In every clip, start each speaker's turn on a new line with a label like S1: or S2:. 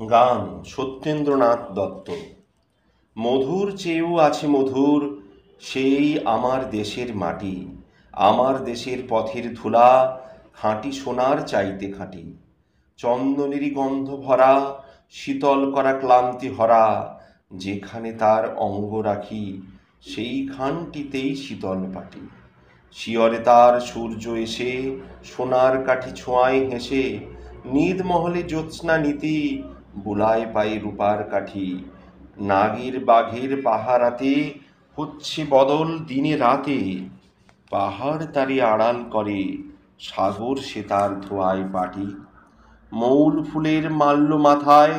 S1: গান সত্যেন্দ্রনাথ দত্ত। মধুর চেয়েও আছে মধুর সেই আমার দেশের মাটি, আমার দেশের পথের ধুলা খাঁটি সোনার চাইতে খাঁটি। চন্দনেরই গন্ধ ভরা, শীতল করা ক্লান্তি ভরা, যেখানে তার অঙ্গ রাখি সেইখানটিতেই শীতল পাটি। শিয়রে তার সূর্য এসে সোনার কাঠি ছোঁয়ায় হেসে, নিদমহলে জ্যোৎস্না নীতি বুলায় পায়ে রূপার কাঠি। নাগের বাঘের পাহারাতে হচ্ছে বদল দিনে রাতে, পাহাড় তারে আড়াল করে সাগর সে তার ধোয়ায় পাটি। মৌল ফুলের মাল্য মাথায়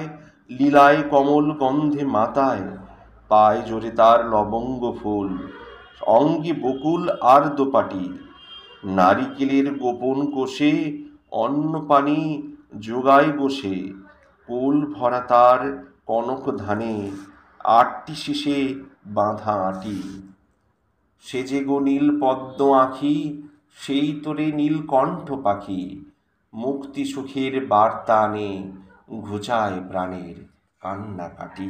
S1: লীলায় কমল গন্ধে মাতায়, পায় জোরে তার লবঙ্গ ফুল অঙ্গে বকুল আর দোপাটি। নারিকেলের গোপন কোষে অন্ন পানি যোগায় বসে, কোল ভরা তার কনক ধানে আটটি শীষে বাঁধা আঁটি। সে যে গো নীল পদ্ম আঁখি, সেই তোরে নীলকণ্ঠ পাখি, মুক্তি সুখের বার্তা আনে ঘুচায় প্রাণের কান্নাকাটি।